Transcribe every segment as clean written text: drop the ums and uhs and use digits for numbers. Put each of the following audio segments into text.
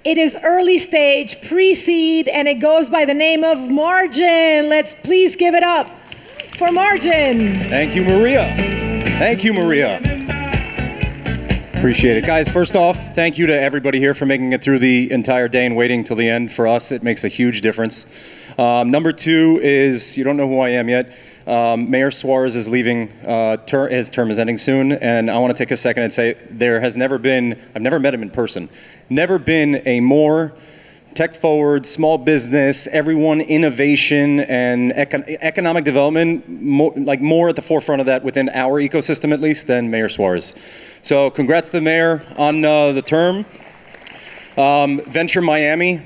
It is early stage, pre-seed, and it goes by the name of MRGN. Let's please give it up for MRGN. Thank you, Maria. Thank you, Maria. Appreciate it. Guys, first off, thank you to everybody here for making it through the entire day and waiting till the end. For us, it makes a huge difference. Number two is, you don't know who I am yet, Mayor Suarez is leaving, his term is ending soon, and I want to take a second and say there has never been, I've never met him in person, never been a more tech-forward, small business, everyone innovation and economic development, more at the forefront of that within our ecosystem at least than Mayor Suarez. So congrats to the mayor on the term. Venture Miami,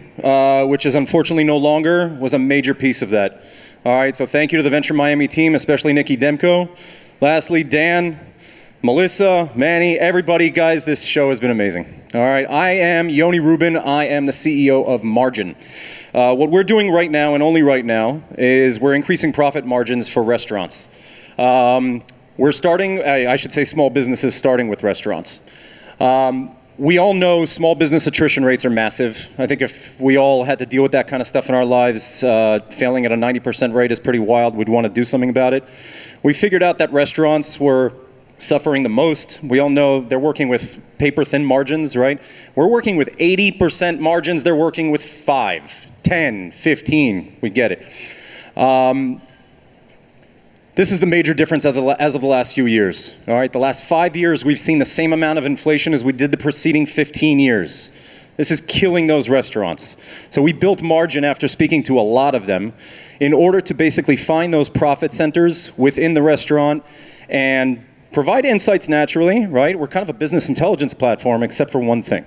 which is unfortunately no longer, was a major piece of that. All right, so thank you to the Venture Miami team, especially Nikki Demko. Lastly, Dan, Melissa, Manny, everybody, guys, this show has been amazing. All right, I am Yoni Rubin. I am the CEO of MRGN. What we're doing right now, and only right now, is we're increasing profit margins for restaurants. We're starting, I should say small businesses starting with restaurants. We all know small business attrition rates are massive. I think if we all had to deal with that kind of stuff in our lives, failing at a 90% rate is pretty wild. We'd want to do something about it. We figured out that restaurants were suffering the most. We all know they're working with paper-thin margins, right? We're working with 80% margins. They're working with 5, 10, 15. We get it. This is the major difference as of the last few years. All right, the last 5 years, we've seen the same amount of inflation as we did the preceding 15 years. This is killing those restaurants. So we built MRGN after speaking to a lot of them in order to basically find those profit centers within the restaurant and provide insights naturally, right? We're kind of a business intelligence platform, except for one thing.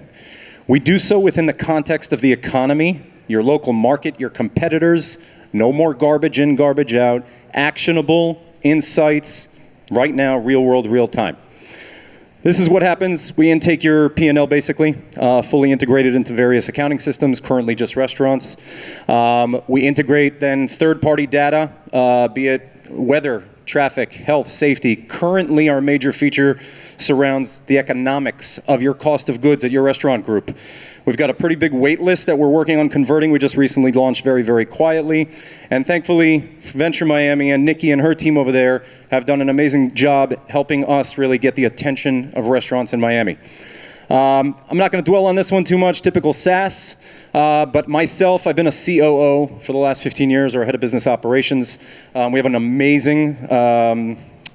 We do so within the context of the economy, your local market, your competitors, no more garbage in, garbage out, actionable insights, right now, real world, real time. This is what happens. We intake your P&L basically, fully integrated into various accounting systems, currently just restaurants. We integrate then third-party data, be it weather, traffic, health, safety. Currently, our major feature surrounds the economics of your cost of goods at your restaurant group. We've got a pretty big wait list that we're working on converting. We just recently launched very, very quietly. And thankfully, Venture Miami and Nikki and her team over there have done an amazing job helping us really get the attention of restaurants in Miami. I'm not going to dwell on this one too much, typical SaaS, but myself, I've been a COO for the last 15 years, or head of business operations. We have an amazing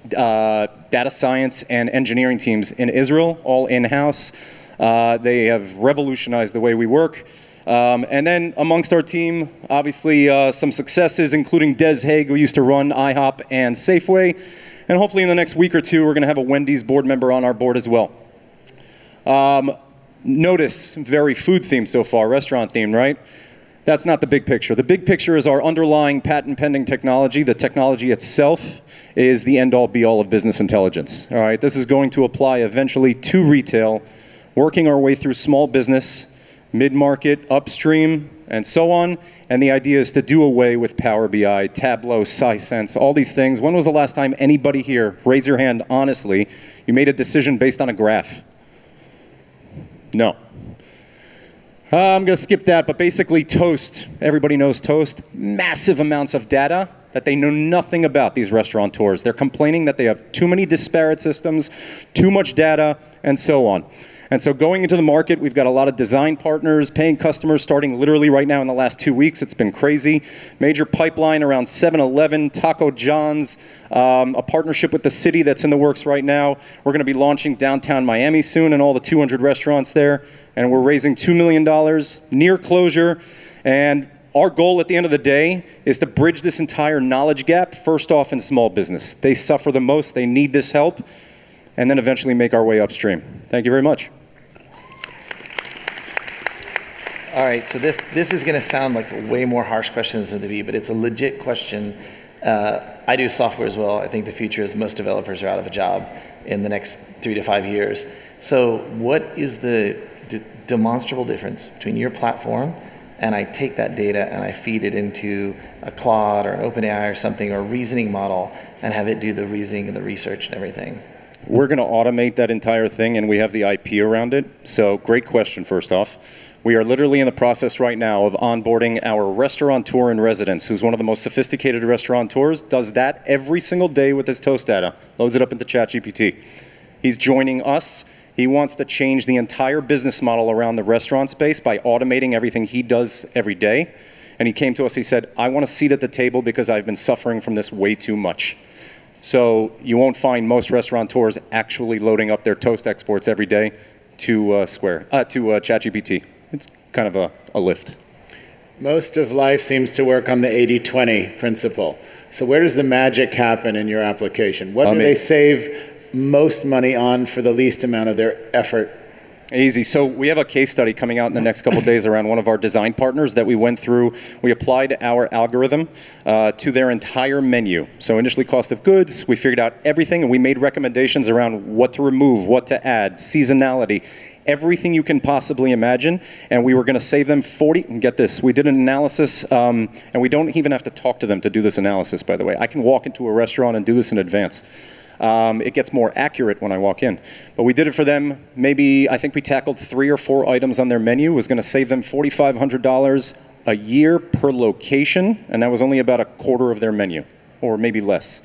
data science and engineering teams in Israel, all in-house. They have revolutionized the way we work. And then amongst our team, obviously some successes, including Des Haig, who used to run IHOP and Safeway. And hopefully in the next week or two, we're going to have a Wendy's board member on our board as well. Notice, very food themed so far, restaurant themed, right? That's not the big picture. The big picture is our underlying patent pending technology. The technology itself is the end all be all of business intelligence. All right, this is going to apply eventually to retail, working our way through small business, mid-market, upstream, and so on. And the idea is to do away with Power BI, Tableau, Sisense, all these things. When was the last time anybody here, raise your hand honestly, you made a decision based on a graph? No. I'm going to skip that, but basically Toast, everybody knows Toast, massive amounts of data that they know nothing about, these restaurateurs. They're complaining that they have too many disparate systems, too much data, and so on. And so going into the market, we've got a lot of design partners, paying customers starting literally right now in the last 2 weeks. It's been crazy. Major pipeline around 7-Eleven, Taco John's, a partnership with the city that's in the works right now. We're going to be launching downtown Miami soon and all the 200 restaurants there. And we're raising $2 million, near closure. And our goal at the end of the day is to bridge this entire knowledge gap, first off in small business. They suffer the most, they need this help, and then eventually make our way upstream. Thank you very much. All right, so this is going to sound like a way more harsh question than it's going to be, but it's a legit question. I do software as well. I think the future is most developers are out of a job in the next 3 to 5 years. So what is the demonstrable difference between your platform and I take that data and I feed it into a Claude or an OpenAI or something, or a reasoning model, and have it do the reasoning and the research and everything? We're going to automate that entire thing, and we have the IP around it. So great question, first off. We are literally in the process right now of onboarding our restaurateur in residence, who's one of the most sophisticated restaurateurs, does that every single day with his Toast data, loads it up into ChatGPT. He's joining us. He wants to change the entire business model around the restaurant space by automating everything he does every day. And he came to us, he said, I want a seat at the table because I've been suffering from this way too much. So you won't find most restaurateurs actually loading up their Toast exports every day to ChatGPT. It's kind of a lift. Most of life seems to work on the 80-20 principle. So where does the magic happen in your application? What do they save most money on for the least amount of their effort? Easy. So we have a case study coming out in the next couple of days around one of our design partners that we went through. We applied our algorithm to their entire menu. So initially cost of goods, we figured out everything, and we made recommendations around what to remove, what to add, seasonality, everything you can possibly imagine. And we were going to save them 40, and get this, we did an analysis, and we don't even have to talk to them to do this analysis, by the way. I can walk into a restaurant and do this in advance. It gets more accurate when I walk in. But we did it for them. Maybe, I think we tackled 3 or 4 items on their menu. It was going to save them $4,500 a year per location, and that was only about a quarter of their menu, or maybe less.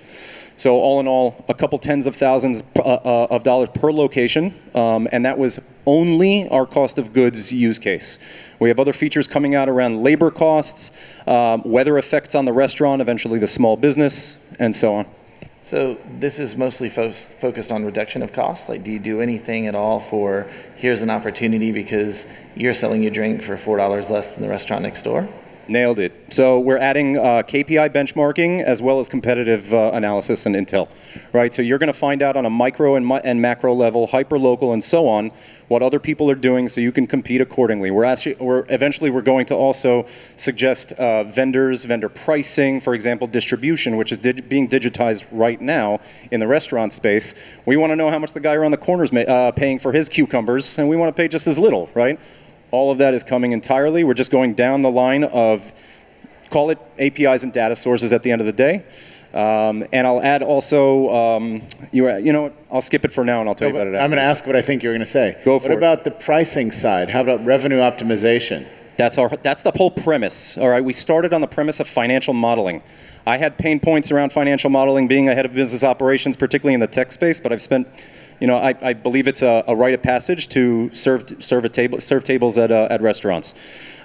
So all in all, a couple tens of thousands of dollars per location, and that was only our cost of goods use case. We have other features coming out around labor costs, weather effects on the restaurant, eventually the small business, and so on. So this is mostly focused on reduction of costs. Like, do you do anything at all for, here's an opportunity because you're selling your drink for $4 less than the restaurant next door? Nailed it. So we're adding KPI benchmarking as well as competitive analysis and intel, right? So you're going to find out on a micro and macro level, hyper local and so on, what other people are doing so you can compete accordingly. Eventually we're going to also suggest vendor pricing, for example, distribution, which is being digitized right now in the restaurant space. We want to know how much the guy around the corner is paying for his cucumbers, and we want to pay just as little, right? All of that is coming entirely. We're just going down the line of, call it APIs and data sources at the end of the day. And I'll add also, you know what, I'll skip it for now and I'll tell you about it after. I'm going to ask what I think you're going to say. Go for it. What about the pricing side? How about revenue optimization? That's the whole premise. All right, we started on the premise of financial modeling. I had pain points around financial modeling, being a head of business operations, particularly in the tech space, but I've spent, you know, I believe it's a rite of passage to serve tables at restaurants.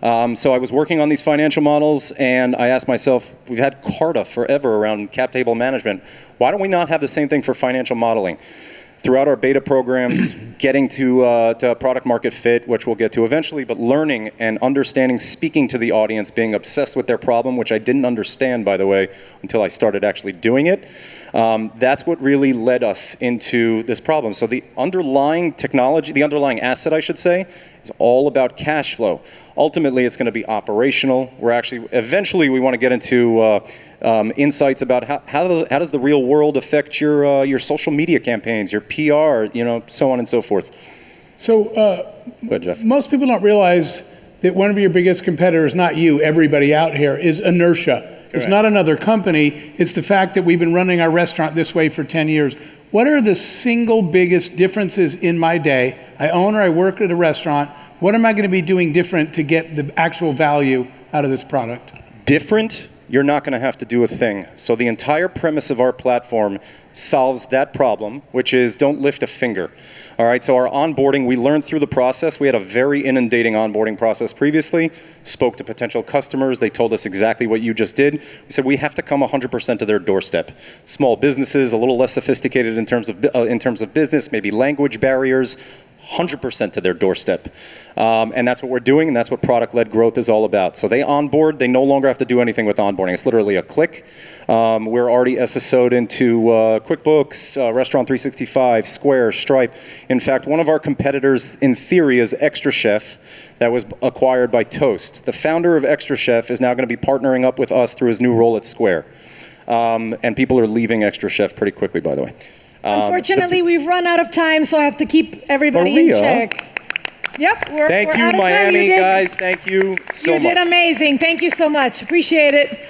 So I was working on these financial models, and I asked myself, we've had Carta forever around cap table management. Why don't we not have the same thing for financial modeling? Throughout our beta programs, getting to product market fit, which we'll get to eventually, but learning and understanding, speaking to the audience, being obsessed with their problem, which I didn't understand, by the way, until I started actually doing it. That's what really led us into this problem. So the underlying technology, the underlying asset, I should say, is all about cash flow. Ultimately, it's going to be operational. Eventually, we want to get into insights about how does the real world affect your social media campaigns, your PR, you know, so on and so forth. So Go ahead, Jeff. most people don't realize that one of your biggest competitors, not you, everybody out here, is inertia. Correct. It's not another company. It's the fact that we've been running our restaurant this way for 10 years. What are the single biggest differences in my day? I own or I work at a restaurant. What am I going to be doing different to get the actual value out of this product? Different? You're not going to have to do a thing. So the entire premise of our platform solves that problem, which is don't lift a finger. All right, so our onboarding, we learned through the process. We had a very inundating onboarding process previously, spoke to potential customers. They told us exactly what you just did. We said we have to come 100% to their doorstep. Small businesses, a little less sophisticated in terms of business, maybe language barriers, 100% to their doorstep. And that's what we're doing, and that's what product-led growth is all about. So they onboard, they no longer have to do anything with onboarding. It's literally a click. We're already SSO'd into QuickBooks, Restaurant 365, Square, Stripe. In fact, one of our competitors, in theory, is XtraChef, that was acquired by Toast. The founder of XtraChef is now going to be partnering up with us through his new role at Square. And people are leaving XtraChef pretty quickly, by the way. Unfortunately, we've run out of time, so I have to keep everybody in check. Yep, we're Thank you, out of time. Miami, guys. Thank you so much. You did amazing. Thank you so much. Appreciate it.